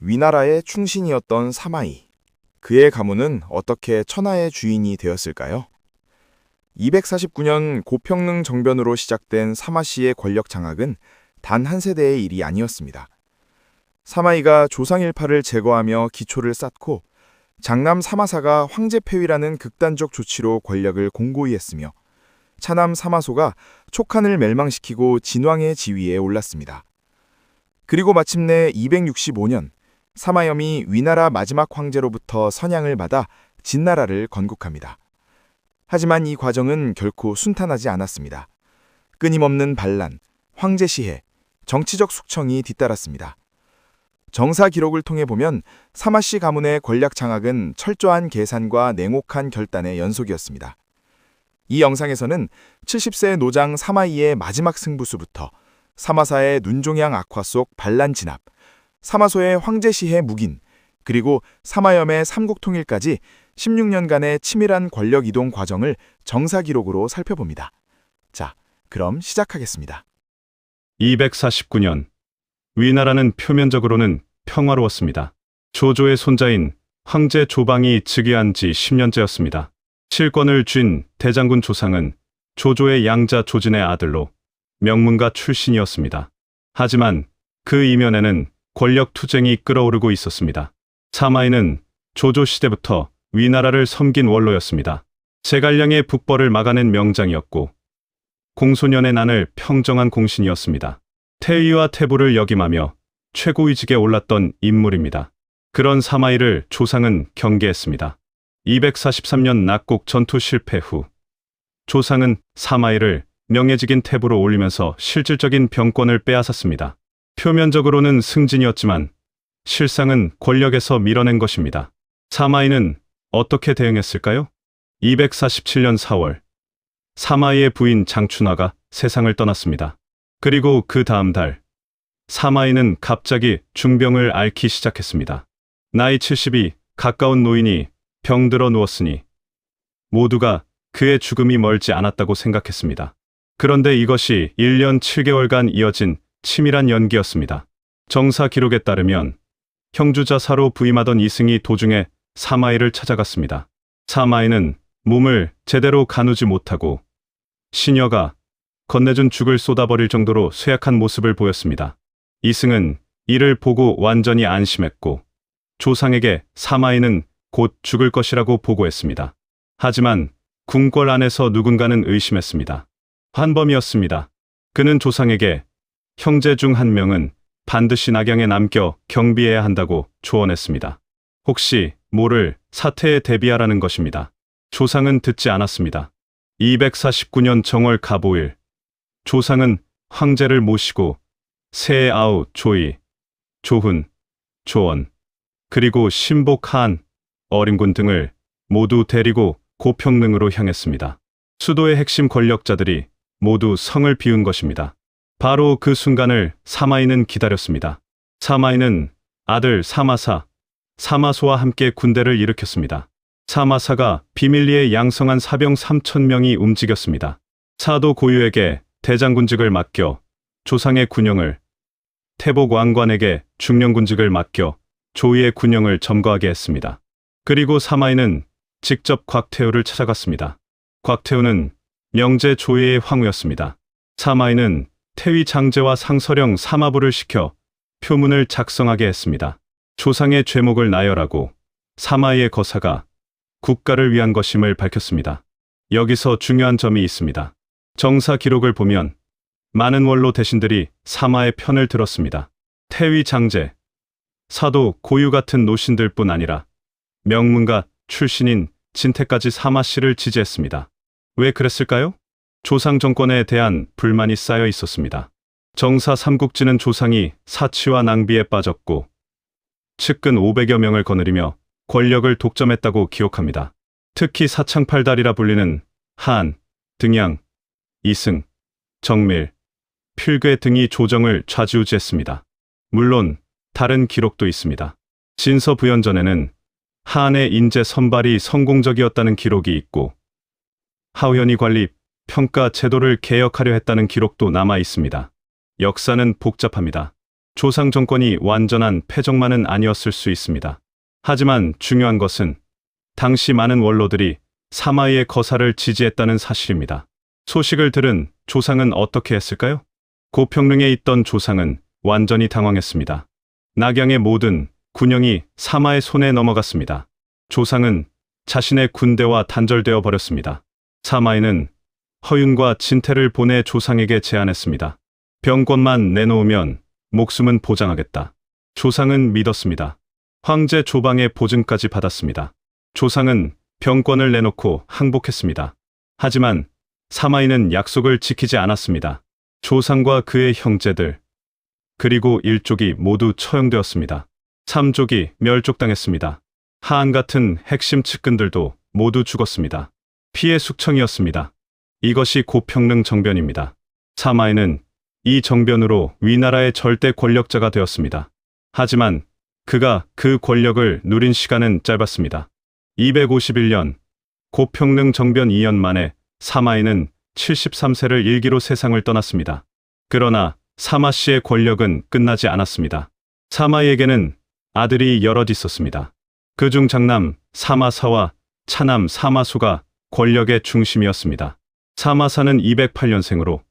위나라의 충신이었던 사마이. 그의 가문은 어떻게 천하의 주인이 되었을까요? 249년 고평릉 정변으로 시작된 사마씨의 권력 장악은 단 한 세대의 일이 아니었습니다. 사마이가 조상일파를 제거하며 기초를 쌓고 장남 사마사가 황제 폐위라는 극단적 조치로 권력을 공고히 했으며 차남 사마소가 촉한을 멸망시키고 진왕의 지위에 올랐습니다. 그리고 마침내 265년 사마염이 위나라 마지막 황제로부터 선양을 받아 진나라를 건국합니다. 하지만 이 과정은 결코 순탄하지 않았습니다. 끊임없는 반란, 황제 시해, 정치적 숙청이 뒤따랐습니다. 정사 기록을 통해 보면 사마씨 가문의 권력 장악은 철저한 계산과 냉혹한 결단의 연속이었습니다. 이 영상에서는 70세 노장 사마이의 마지막 승부수부터 사마사의 눈종양 악화 속 반란 진압, 사마소의 황제 시해 묵인, 그리고 사마염의 삼국통일까지 16년간의 치밀한 권력 이동 과정을 정사 기록으로 살펴봅니다. 자, 그럼 시작하겠습니다. 249년, 위나라는 표면적으로는 평화로웠습니다. 조조의 손자인 황제 조방이 즉위한 지 10년째였습니다. 실권을 쥔 대장군 조상은 조조의 양자 조진의 아들로 명문가 출신이었습니다. 하지만 그 이면에는 권력 투쟁이 끓어오르고 있었습니다. 사마이는 조조 시대부터 위나라를 섬긴 원로였습니다. 제갈량의 북벌을 막아낸 명장이었고 공소년의 난을 평정한 공신이었습니다. 태위와 태부를 역임하며 최고위직에 올랐던 인물입니다. 그런 사마이를 조상은 경계했습니다. 243년 낙곡 전투 실패 후 조상은 사마이를 명예직인 태부로 올리면서 실질적인 병권을 빼앗았습니다. 표면적으로는 승진이었지만 실상은 권력에서 밀어낸 것입니다. 사마이는 어떻게 대응했을까요? 247년 4월 사마이의 부인 장춘화가 세상을 떠났습니다. 그리고 그 다음 달 사마이는 갑자기 중병을 앓기 시작했습니다. 나이 70이 가까운 노인이 병들어 누웠으니 모두가 그의 죽음이 멀지 않았다고 생각했습니다. 그런데 이것이 1년 7개월간 이어진 치밀한 연기였습니다. 정사 기록에 따르면 형주자사로 부임하던 이승이 도중에 사마이를 찾아갔습니다. 사마이는 몸을 제대로 가누지 못하고 시녀가 건네준 죽을 쏟아버릴 정도로 쇠약한 모습을 보였습니다. 이승은 이를 보고 완전히 안심했고 조상에게 사마이는 곧 죽을 것이라고 보고했습니다. 하지만 궁궐 안에서 누군가는 의심했습니다. 환범이었습니다. 그는 조상에게 형제 중 한 명은 반드시 낙양에 남겨 경비해야 한다고 조언했습니다. 혹시 모를 사태에 대비하라는 것입니다. 조상은 듣지 않았습니다. 249년 정월 갑오일 조상은 황제를 모시고 세의 아우 조이, 조훈, 조원, 그리고 신복 한, 어림군 등을 모두 데리고 고평릉으로 향했습니다. 수도의 핵심 권력자들이 모두 성을 비운 것입니다. 바로 그 순간을 사마이는 기다렸습니다. 사마이는 아들 사마사, 사마소와 함께 군대를 일으켰습니다. 사마사가 비밀리에 양성한 사병 3,000명이 움직였습니다. 사도 고유에게 대장군직을 맡겨 조상의 군영을, 태복 왕관에게 중령군직을 맡겨 조이의 군영을 점거하게 했습니다. 그리고 사마이는 직접 곽태우를 찾아갔습니다. 곽태우는 명제 조이의 황후였습니다. 사마이는 태위 장제와 상서령 사마부를 시켜 표문을 작성하게 했습니다. 조상의 죄목을 나열하고 사마이의 거사가 국가를 위한 것임을 밝혔습니다. 여기서 중요한 점이 있습니다. 정사 기록을 보면 많은 원로 대신들이 사마의 편을 들었습니다. 태위 장제, 사도 고유 같은 노신들뿐 아니라 명문가 출신인 진태까지 사마씨를 지지했습니다. 왜 그랬을까요? 조상 정권에 대한 불만이 쌓여 있었습니다. 정사 삼국지는 조상이 사치와 낭비에 빠졌고 측근 500여 명을 거느리며 권력을 독점했다고 기록합니다. 특히 사창팔달이라 불리는 한, 등양, 이승, 정밀, 필괴 등이 조정을 좌지우지했습니다. 물론 다른 기록도 있습니다. 진서부연전에는 한의 인재 선발이 성공적이었다는 기록이 있고 하우현이 관리 평가 제도를 개혁하려 했다는 기록도 남아 있습니다. 역사는 복잡합니다. 조상 정권이 완전한 패정만은 아니었을 수 있습니다. 하지만 중요한 것은 당시 많은 원로들이 사마이의 거사를 지지했다는 사실입니다. 소식을 들은 조상은 어떻게 했을까요? 고평릉에 있던 조상은 완전히 당황했습니다. 낙양의 모든 군영이 사마의 손에 넘어갔습니다. 조상은 자신의 군대와 단절되어 버렸습니다. 사마이는 허윤과 진태를 보내 조상에게 제안했습니다. 병권만 내놓으면 목숨은 보장하겠다. 조상은 믿었습니다. 황제 조방의 보증까지 받았습니다. 조상은 병권을 내놓고 항복했습니다. 하지만 사마이는 약속을 지키지 않았습니다. 조상과 그의 형제들, 그리고 일족이 모두 처형되었습니다. 삼족이 멸족당했습니다. 하안 같은 핵심 측근들도 모두 죽었습니다. 피해 숙청이었습니다. 이것이 고평릉 정변입니다. 사마이는 이 정변으로 위나라의 절대 권력자가 되었습니다. 하지만 그가 그 권력을 누린 시간은 짧았습니다. 251년 고평릉 정변 2년 만에 사마이는 73세를 일기로 세상을 떠났습니다. 그러나 사마 씨의 권력은 끝나지 않았습니다. 사마이에게는 아들이 여럿 있었습니다. 그중 장남 사마사와 차남 사마소가 권력의 중심이었습니다. 사마사는 208년생으로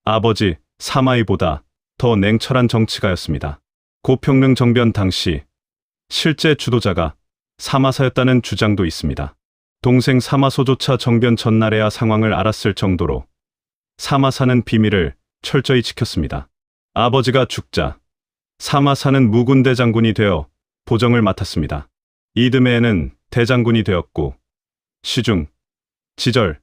아버지 사마이보다 더 냉철한 정치가였습니다. 고평릉 정변 당시 실제 주도자가 사마사였다는 주장도 있습니다. 동생 사마소조차 정변 전날에야 상황을 알았을 정도로 사마사는 비밀을 철저히 지켰습니다. 아버지가 죽자 사마사는 무군대 장군이 되어 보정을 맡았습니다. 이듬해에는 대장군이 되었고 시중, 지절,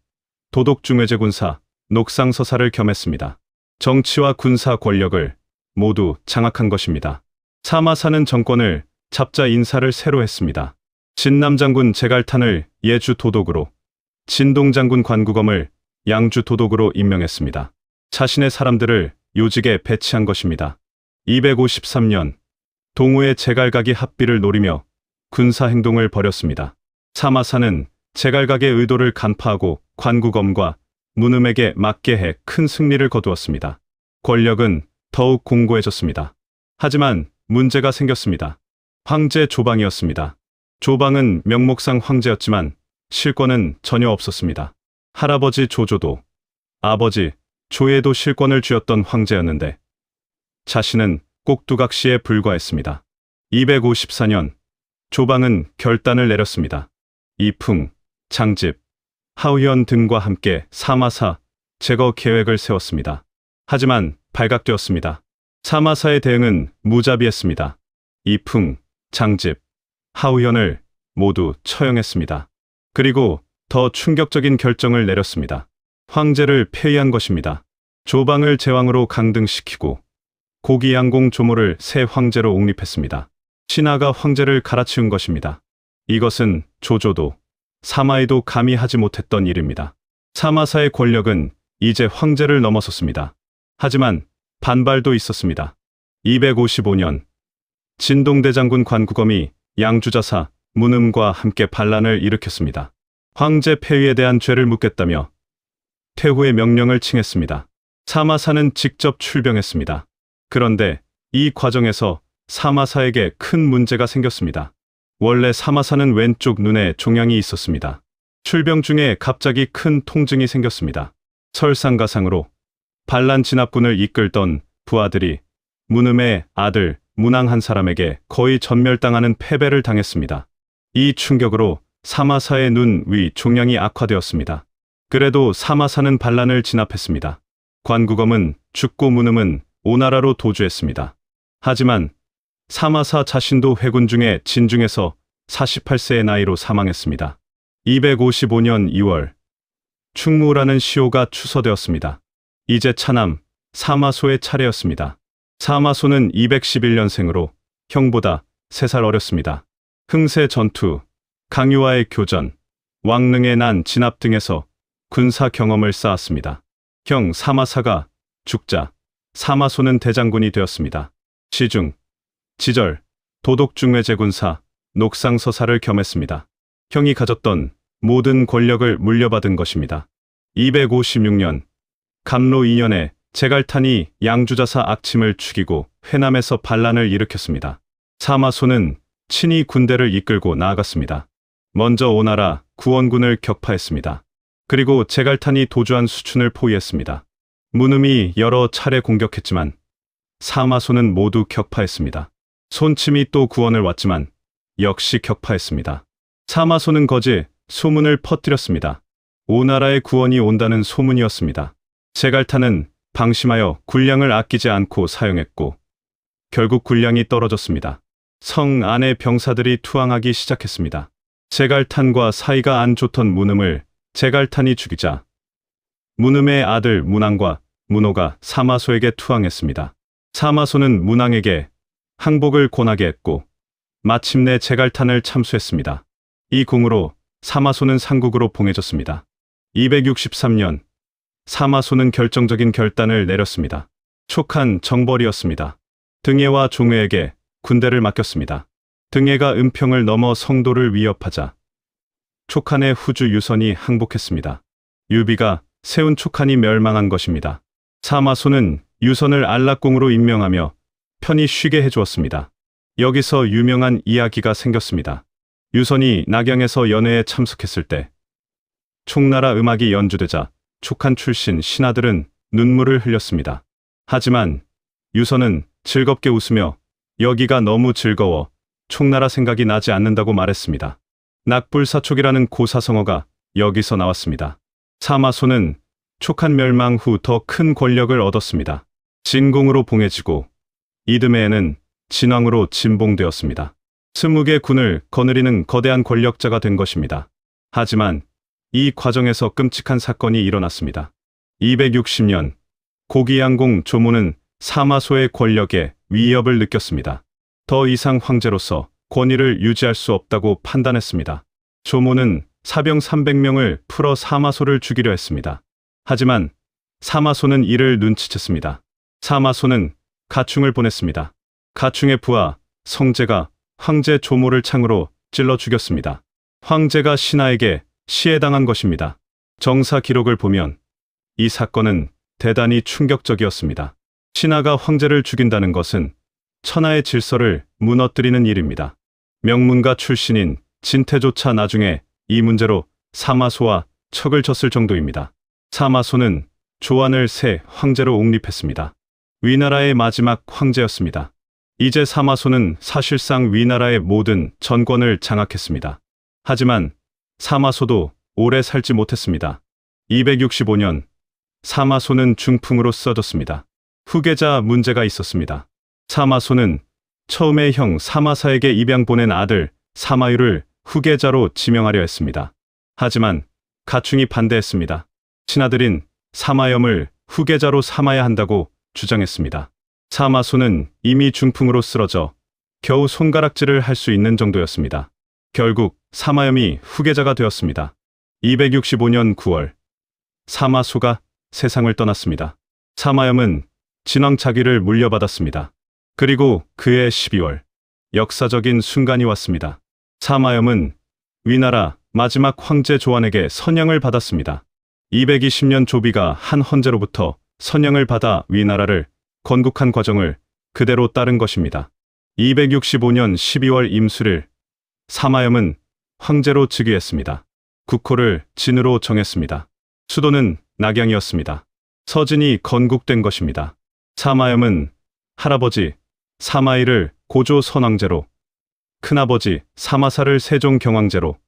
도독중외제군사, 녹상서사를 겸했습니다. 정치와 군사 권력을 모두 장악한 것입니다. 사마사는 정권을 잡자 인사를 새로 했습니다. 진남장군 제갈탄을 예주 도독으로, 진동장군 관구검을 양주 도독으로 임명했습니다. 자신의 사람들을 요직에 배치한 것입니다. 253년 동우의 제갈각이 합비를 노리며 군사 행동을 벌였습니다. 사마사는 제갈각의 의도를 간파하고 관구검과 문음에게 맞게 해 큰 승리를 거두었습니다. 권력은 더욱 공고해졌습니다. 하지만 문제가 생겼습니다. 황제 조방이었습니다. 조방은 명목상 황제였지만 실권은 전혀 없었습니다. 할아버지 조조도, 아버지 조예도 실권을 쥐었던 황제였는데 자신은 꼭두각시에 불과했습니다. 254년 조방은 결단을 내렸습니다. 이풍, 장집, 하우현 등과 함께 사마사 제거 계획을 세웠습니다. 하지만 발각되었습니다. 사마사의 대응은 무자비했습니다. 이풍, 장집, 하우현을 모두 처형했습니다. 그리고 더 충격적인 결정을 내렸습니다. 황제를 폐위한 것입니다. 조방을 제왕으로 강등시키고 고기양공 조모를 새 황제로 옹립했습니다. 신하가 황제를 갈아치운 것입니다. 이것은 조조도 사마이도 감히 하지 못했던 일입니다. 사마사의 권력은 이제 황제를 넘어섰습니다. 하지만 반발도 있었습니다. 255년 진동대장군 관구검이 양주자사 문음과 함께 반란을 일으켰습니다. 황제 폐위에 대한 죄를 묻겠다며 퇴후의 명령을 칭했습니다. 사마사는 직접 출병했습니다. 그런데 이 과정에서 사마사에게 큰 문제가 생겼습니다. 원래 사마사는 왼쪽 눈에 종양이 있었습니다. 출병 중에 갑자기 큰 통증이 생겼습니다. 설상가상으로 반란 진압군을 이끌던 부하들이 문음의 아들 문왕 한 사람에게 거의 전멸당하는 패배를 당했습니다. 이 충격으로 사마사의 눈 위 종양이 악화되었습니다. 그래도 사마사는 반란을 진압했습니다. 관구검은 죽고 문음은 오나라로 도주했습니다. 하지만 사마사 자신도 회군 중에 진중에서 48세의 나이로 사망했습니다. 255년 2월 충무라는 시호가 추서되었습니다. 이제 차남 사마소의 차례였습니다. 사마소는 211년생으로 형보다 3살 어렸습니다. 흥세 전투, 강유와의 교전, 왕릉의 난 진압 등에서 군사 경험을 쌓았습니다. 형 사마사가 죽자 사마소는 대장군이 되었습니다. 시중, 지절, 도독중외제군사, 녹상서사를 겸했습니다. 형이 가졌던 모든 권력을 물려받은 것입니다. 256년 감로 2년에 제갈탄이 양주자사 악침을 죽이고 회남에서 반란을 일으켰습니다. 사마소는 친히 군대를 이끌고 나아갔습니다. 먼저 오나라 구원군을 격파했습니다. 그리고 제갈탄이 도주한 수춘을 포위했습니다. 문음이 여러 차례 공격했지만 사마소는 모두 격파했습니다. 손침이 또 구원을 왔지만 역시 격파했습니다. 사마소는 거제 소문을 퍼뜨렸습니다. 오나라의 구원이 온다는 소문이었습니다. 제갈탄은 방심하여 군량을 아끼지 않고 사용했고 결국 군량이 떨어졌습니다. 성 안의 병사들이 투항하기 시작했습니다. 제갈탄과 사이가 안 좋던 문음을 제갈탄이 죽이자 문음의 아들 문왕과 문호가 사마소에게 투항했습니다. 사마소는 문왕에게 항복을 권하게 했고 마침내 제갈탄을 참수했습니다. 이 공으로 사마소는 상국으로 봉해졌습니다. 263년 사마소는 결정적인 결단을 내렸습니다. 촉한 정벌이었습니다. 등예와 종회에게 군대를 맡겼습니다. 등예가 은평을 넘어 성도를 위협하자 촉한의 후주 유선이 항복했습니다. 유비가 세운 촉한이 멸망한 것입니다. 사마소는 유선을 안락공으로 임명하며 편히 쉬게 해주었습니다. 여기서 유명한 이야기가 생겼습니다. 유선이 낙양에서 연회에 참석했을 때 촉나라 음악이 연주되자 촉한 출신 신하들은 눈물을 흘렸습니다. 하지만 유선은 즐겁게 웃으며 여기가 너무 즐거워 촉나라 생각이 나지 않는다고 말했습니다. 낙불사촉이라는 고사성어가 여기서 나왔습니다. 사마소는 촉한 멸망 후 더 큰 권력을 얻었습니다. 진공으로 봉해지고 이듬해에는 진왕으로 진봉되었습니다. 20개 군을 거느리는 거대한 권력자가 된 것입니다. 하지만 이 과정에서 끔찍한 사건이 일어났습니다. 260년 고기양공 조무는 사마소의 권력에 위협을 느꼈습니다. 더 이상 황제로서 권위를 유지할 수 없다고 판단했습니다. 조무는 사병 300명을 풀어 사마소를 죽이려 했습니다. 하지만 사마소는 이를 눈치챘습니다. 사마소는 가충을 보냈습니다. 가충의 부하 성제가 황제 조무를 창으로 찔러 죽였습니다. 황제가 신하에게 시해당한 것입니다. 정사 기록을 보면 이 사건은 대단히 충격적이었습니다. 신하가 황제를 죽인다는 것은 천하의 질서를 무너뜨리는 일입니다. 명문가 출신인 진태조차 나중에 이 문제로 사마소와 척을 졌을 정도입니다. 사마소는 조안을 새 황제로 옹립했습니다. 위나라의 마지막 황제였습니다. 이제 사마소는 사실상 위나라의 모든 전권을 장악했습니다. 하지만 사마소도 오래 살지 못했습니다. 265년 사마소는 중풍으로 쓰러졌습니다. 후계자 문제가 있었습니다. 사마소는 처음에 형 사마사에게 입양 보낸 아들 사마유를 후계자로 지명하려 했습니다. 하지만 가충이 반대했습니다. 친아들인 사마염을 후계자로 삼아야 한다고 주장했습니다. 사마소는 이미 중풍으로 쓰러져 겨우 손가락질을 할 수 있는 정도였습니다. 결국 사마염이 후계자가 되었습니다. 265년 9월 사마소가 세상을 떠났습니다. 사마염은 진왕 자귀를 물려받았습니다. 그리고 그해 12월 역사적인 순간이 왔습니다. 사마염은 위나라 마지막 황제 조안에게 선양을 받았습니다. 220년 조비가 한 헌제로부터 선양을 받아 위나라를 건국한 과정을 그대로 따른 것입니다. 265년 12월 임수를 사마염은 황제로 즉위했습니다. 국호를 진으로 정했습니다. 수도는 낙양이었습니다. 서진이 건국된 것입니다. 사마염은 할아버지 사마이를 고조 선왕제로, 큰아버지 사마사를 세종 경왕제로,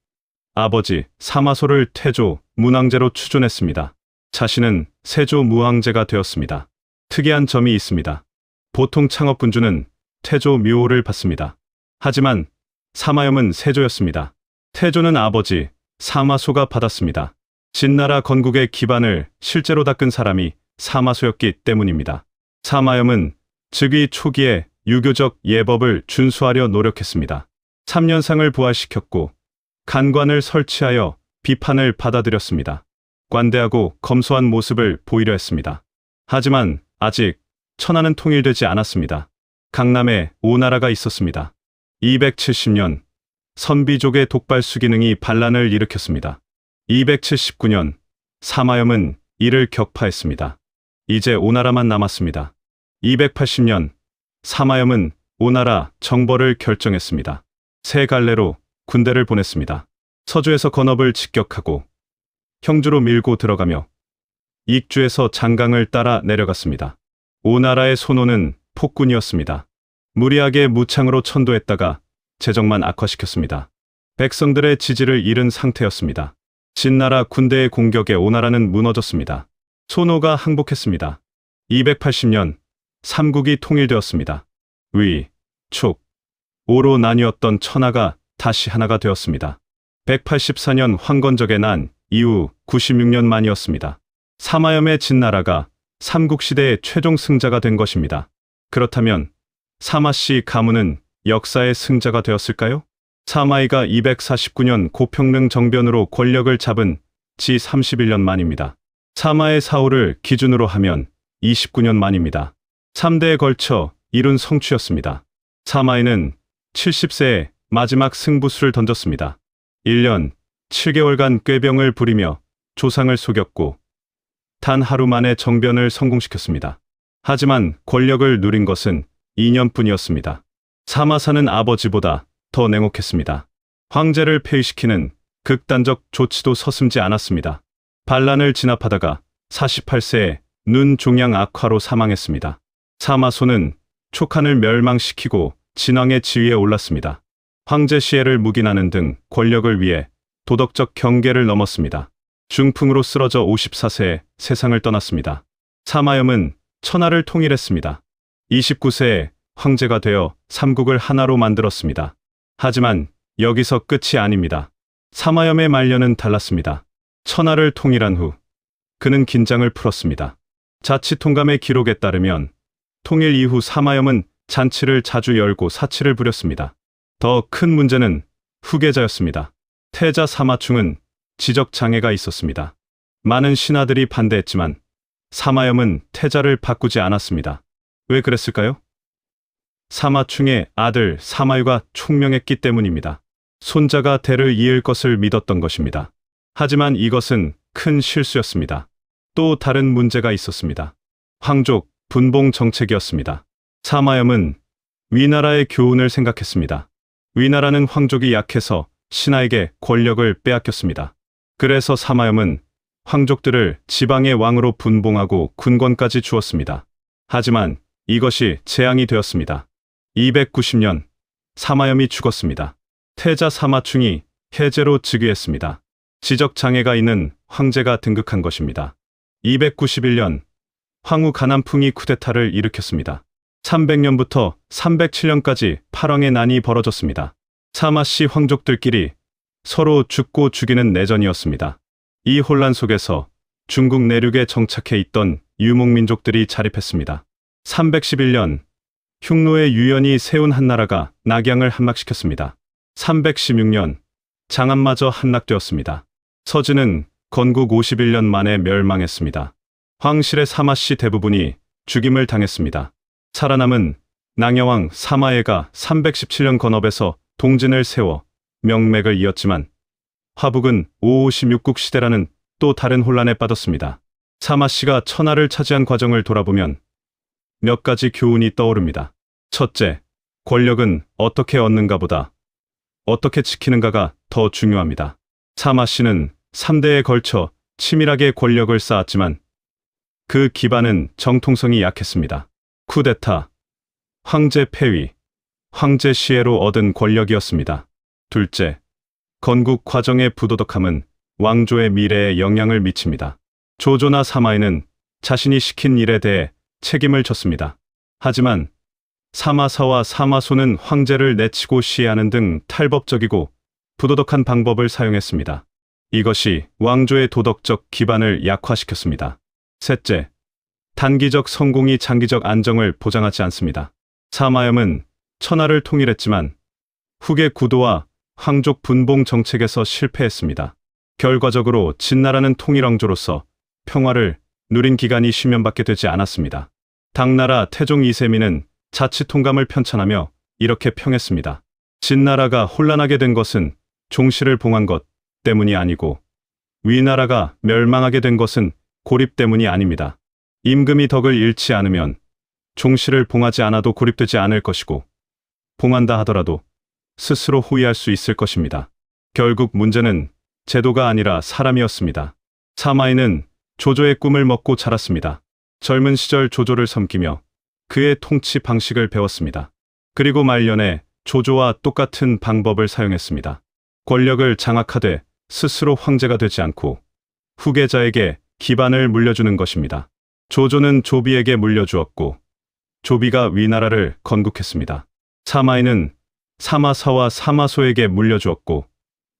아버지 사마소를 태조 문왕제로 추존했습니다. 자신은 세조 무왕제가 되었습니다. 특이한 점이 있습니다. 보통 창업군주는 태조 묘호를 받습니다. 하지만 사마염은 세조였습니다. 태조는 아버지 사마소가 받았습니다. 진나라 건국의 기반을 실제로 닦은 사람이 사마소였기 때문입니다. 사마염은 즉위 초기에 유교적 예법을 준수하려 노력했습니다. 3년상을 부활시켰고 간관을 설치하여 비판을 받아들였습니다. 관대하고 검소한 모습을 보이려 했습니다. 하지만 아직 천하는 통일되지 않았습니다. 강남에 오나라가 있었습니다. 270년 선비족의 독발수 기능이 반란을 일으켰습니다. 279년 사마염은 이를 격파했습니다. 이제 오나라만 남았습니다. 280년, 사마염은 오나라 정벌을 결정했습니다. 세 갈래로 군대를 보냈습니다. 서주에서 건업을 직격하고 형주로 밀고 들어가며 익주에서 장강을 따라 내려갔습니다. 오나라의 손오는 폭군이었습니다. 무리하게 무창으로 천도했다가 재정만 악화시켰습니다. 백성들의 지지를 잃은 상태였습니다. 진나라 군대의 공격에 오나라는 무너졌습니다. 손오가 항복했습니다. 280년, 삼국이 통일되었습니다. 위, 촉, 오로 나뉘었던 천하가 다시 하나가 되었습니다. 184년 황건적의 난 이후 96년 만이었습니다. 사마염의 진나라가 삼국시대의 최종 승자가 된 것입니다. 그렇다면 사마씨 가문은 역사의 승자가 되었을까요? 사마이가 249년 고평릉 정변으로 권력을 잡은 지 31년 만입니다. 사마의 사후를 기준으로 하면 29년 만입니다. 3대에 걸쳐 이룬 성취였습니다. 사마이는 70세에 마지막 승부수를 던졌습니다. 1년 7개월간 꾀병을 부리며 조상을 속였고 단 하루 만에 정변을 성공시켰습니다. 하지만 권력을 누린 것은 2년뿐이었습니다. 사마사는 아버지보다 더 냉혹했습니다. 황제를 폐위시키는 극단적 조치도 서슴지 않았습니다. 반란을 진압하다가 48세에 눈 종양 악화로 사망했습니다. 사마소는 촉한을 멸망시키고 진왕의 지위에 올랐습니다. 황제 시해를 묵인하는 등 권력을 위해 도덕적 경계를 넘었습니다. 중풍으로 쓰러져 54세에 세상을 떠났습니다. 사마염은 천하를 통일했습니다. 29세에 황제가 되어 삼국을 하나로 만들었습니다. 하지만 여기서 끝이 아닙니다. 사마염의 말년은 달랐습니다. 천하를 통일한 후 그는 긴장을 풀었습니다. 자치통감의 기록에 따르면 통일 이후 사마염은 잔치를 자주 열고 사치를 부렸습니다. 더 큰 문제는 후계자였습니다. 태자 사마충은 지적장애가 있었습니다. 많은 신하들이 반대했지만 사마염은 태자를 바꾸지 않았습니다. 왜 그랬을까요? 사마충의 아들 사마유가 총명했기 때문입니다. 손자가 대를 이을 것을 믿었던 것입니다. 하지만 이것은 큰 실수였습니다. 또 다른 문제가 있었습니다. 황족 분봉 정책이었습니다. 사마염은 위나라의 교훈을 생각했습니다. 위나라는 황족이 약해서 신하에게 권력을 빼앗겼습니다. 그래서 사마염은 황족들을 지방의 왕으로 분봉하고 군권까지 주었습니다. 하지만 이것이 재앙이 되었습니다. 290년 사마염이 죽었습니다. 태자 사마충이 해제로 즉위했습니다. 지적장애가 있는 황제가 등극한 것입니다. 291년 황후 가난풍이 쿠데타를 일으켰습니다. 300년부터 307년까지 팔왕의 난이 벌어졌습니다. 사마씨 황족들끼리 서로 죽고 죽이는 내전이었습니다. 이 혼란 속에서 중국 내륙에 정착해 있던 유목민족들이 자립했습니다. 311년 흉노의 유연이 세운 한나라가 낙양을 함락시켰습니다. 316년 장안마저 함락되었습니다. 서진은 건국 51년 만에 멸망했습니다. 황실의 사마씨 대부분이 죽임을 당했습니다. 살아남은 낭여왕 사마예가 317년 건업에서 동진을 세워 명맥을 이었지만 화북은 556국 시대라는 또 다른 혼란에 빠졌습니다. 사마씨가 천하를 차지한 과정을 돌아보면 몇 가지 교훈이 떠오릅니다. 첫째, 권력은 어떻게 얻는가보다 어떻게 지키는가가 더 중요합니다. 사마씨는 3대에 걸쳐 치밀하게 권력을 쌓았지만 그 기반은 정통성이 약했습니다. 쿠데타, 황제 폐위, 황제 시해로 얻은 권력이었습니다. 둘째, 건국 과정의 부도덕함은 왕조의 미래에 영향을 미칩니다. 조조나 사마이는 자신이 시킨 일에 대해 책임을 졌습니다. 하지만 사마사와 사마소는 황제를 내치고 시해하는 등 탈법적이고 부도덕한 방법을 사용했습니다. 이것이 왕조의 도덕적 기반을 약화시켰습니다. 셋째, 단기적 성공이 장기적 안정을 보장하지 않습니다. 사마염은 천하를 통일했지만 후계 구도와 황족 분봉 정책에서 실패했습니다. 결과적으로 진나라는 통일왕조로서 평화를 누린 기간이 10년밖에 되지 않았습니다. 당나라 태종 이세민은 자치통감을 편찬하며 이렇게 평했습니다. 진나라가 혼란하게 된 것은 종실을 봉한 것 때문이 아니고 위나라가 멸망하게 된 것은 고립 때문이 아닙니다. 임금이 덕을 잃지 않으면 종씨를 봉하지 않아도 고립되지 않을 것이고, 봉한다 하더라도 스스로 후회할 수 있을 것입니다. 결국 문제는 제도가 아니라 사람이었습니다. 사마이는 조조의 꿈을 먹고 자랐습니다. 젊은 시절 조조를 섬기며 그의 통치 방식을 배웠습니다. 그리고 말년에 조조와 똑같은 방법을 사용했습니다. 권력을 장악하되 스스로 황제가 되지 않고 후계자에게 기반을 물려주는 것입니다. 조조는 조비에게 물려주었고 조비가 위나라를 건국했습니다. 사마이는 사마사와 사마소에게 물려주었고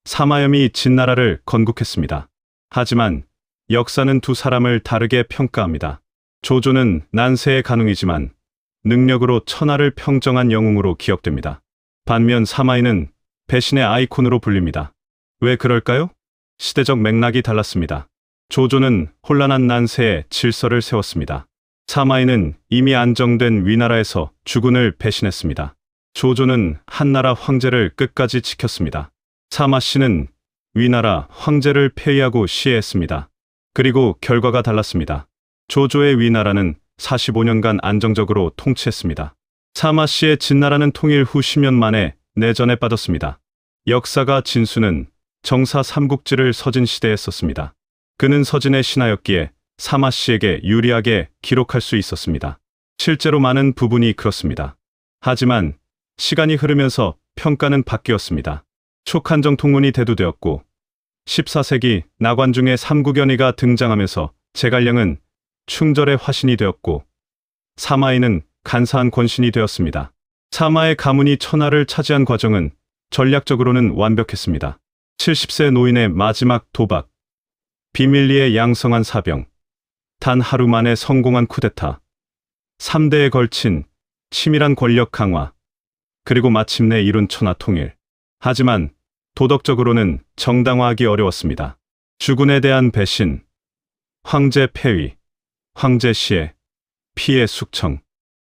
사마염이 진나라를 건국했습니다. 하지만 역사는 두 사람을 다르게 평가합니다. 조조는 난세의 간웅이지만 능력으로 천하를 평정한 영웅으로 기억됩니다. 반면 사마이는 배신의 아이콘으로 불립니다. 왜 그럴까요? 시대적 맥락이 달랐습니다. 조조는 혼란한 난세에 질서를 세웠습니다. 사마이는 이미 안정된 위나라에서 주군을 배신했습니다. 조조는 한나라 황제를 끝까지 지켰습니다. 사마씨는 위나라 황제를 폐위하고 시해했습니다. 그리고 결과가 달랐습니다. 조조의 위나라는 45년간 안정적으로 통치했습니다. 사마씨의 진나라는 통일 후 10년 만에 내전에 빠졌습니다. 역사가 진수는 정사 삼국지를 서진시대에 썼습니다. 그는 서진의 신하였기에 사마씨에게 유리하게 기록할 수 있었습니다. 실제로 많은 부분이 그렇습니다. 하지만 시간이 흐르면서 평가는 바뀌었습니다. 촉한정 통문이 대두되었고 14세기 나관중의 삼국연의가 등장하면서 제갈량은 충절의 화신이 되었고 사마이는 간사한 권신이 되었습니다. 사마의 가문이 천하를 차지한 과정은 전략적으로는 완벽했습니다. 70세 노인의 마지막 도박, 비밀리에 양성한 사병, 단 하루 만에 성공한 쿠데타, 3대에 걸친 치밀한 권력 강화, 그리고 마침내 이룬 천하 통일. 하지만 도덕적으로는 정당화하기 어려웠습니다. 주군에 대한 배신, 황제 폐위, 황제 시해, 피해 숙청,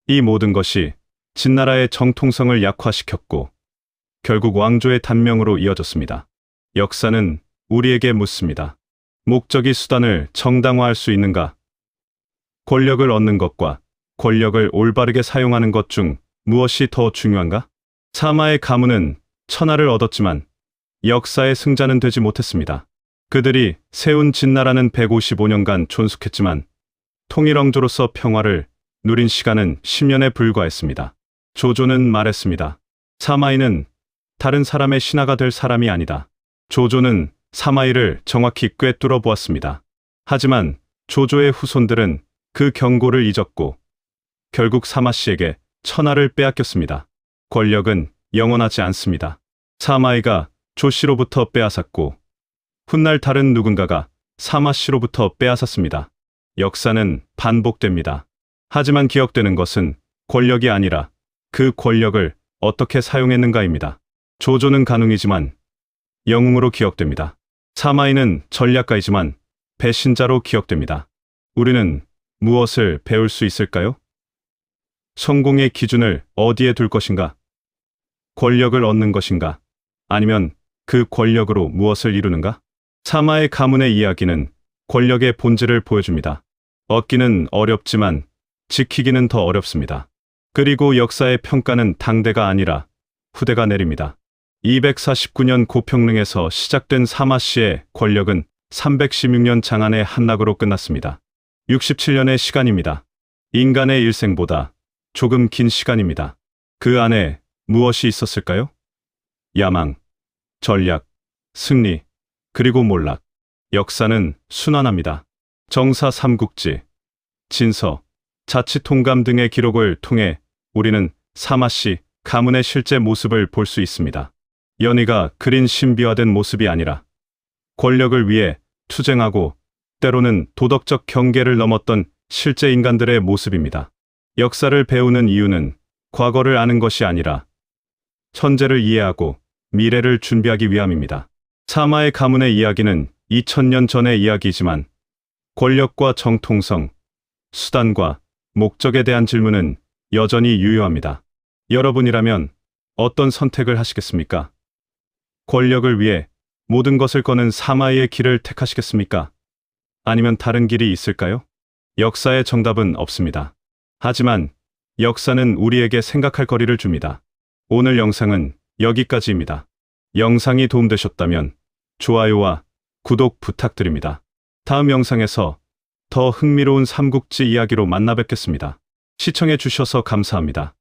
이 모든 것이 진나라의 정통성을 약화시켰고 결국 왕조의 단명으로 이어졌습니다. 역사는 우리에게 묻습니다. 목적이 수단을 정당화할 수 있는가? 권력을 얻는 것과 권력을 올바르게 사용하는 것 중 무엇이 더 중요한가? 사마의 가문은 천하를 얻었지만 역사의 승자는 되지 못했습니다. 그들이 세운 진나라는 155년간 존속했지만 통일왕조로서 평화를 누린 시간은 10년에 불과했습니다. 조조는 말했습니다. 사마이는 다른 사람의 신하가 될 사람이 아니다. 조조는 사마이를 정확히 꿰뚫어 보았습니다. 하지만 조조의 후손들은 그 경고를 잊었고 결국 사마씨에게 천하를 빼앗겼습니다. 권력은 영원하지 않습니다. 사마이가 조씨로부터 빼앗았고 훗날 다른 누군가가 사마씨로부터 빼앗았습니다. 역사는 반복됩니다. 하지만 기억되는 것은 권력이 아니라 그 권력을 어떻게 사용했는가입니다. 조조는 간웅이지만 영웅으로 기억됩니다. 사마이는 전략가이지만 배신자로 기억됩니다. 우리는 무엇을 배울 수 있을까요? 성공의 기준을 어디에 둘 것인가? 권력을 얻는 것인가? 아니면 그 권력으로 무엇을 이루는가? 사마의 가문의 이야기는 권력의 본질을 보여줍니다. 얻기는 어렵지만 지키기는 더 어렵습니다. 그리고 역사의 평가는 당대가 아니라 후대가 내립니다. 249년 고평릉에서 시작된 사마씨의 권력은 316년 장안의 한낙으로 끝났습니다. 67년의 시간입니다. 인간의 일생보다 조금 긴 시간입니다. 그 안에 무엇이 있었을까요? 야망, 전략, 승리, 그리고 몰락. 역사는 순환합니다. 정사 삼국지, 진서, 자치통감 등의 기록을 통해 우리는 사마씨 가문의 실제 모습을 볼 수 있습니다. 연희가 그린 신비화된 모습이 아니라 권력을 위해 투쟁하고 때로는 도덕적 경계를 넘었던 실제 인간들의 모습입니다. 역사를 배우는 이유는 과거를 아는 것이 아니라 현재를 이해하고 미래를 준비하기 위함입니다. 사마의 가문의 이야기는 2000년 전의 이야기이지만 권력과 정통성, 수단과 목적에 대한 질문은 여전히 유효합니다. 여러분이라면 어떤 선택을 하시겠습니까? 권력을 위해 모든 것을 거는 사마이의 길을 택하시겠습니까? 아니면 다른 길이 있을까요? 역사의 정답은 없습니다. 하지만 역사는 우리에게 생각할 거리를 줍니다. 오늘 영상은 여기까지입니다. 영상이 도움되셨다면 좋아요와 구독 부탁드립니다. 다음 영상에서 더 흥미로운 삼국지 이야기로 만나 뵙겠습니다. 시청해 주셔서 감사합니다.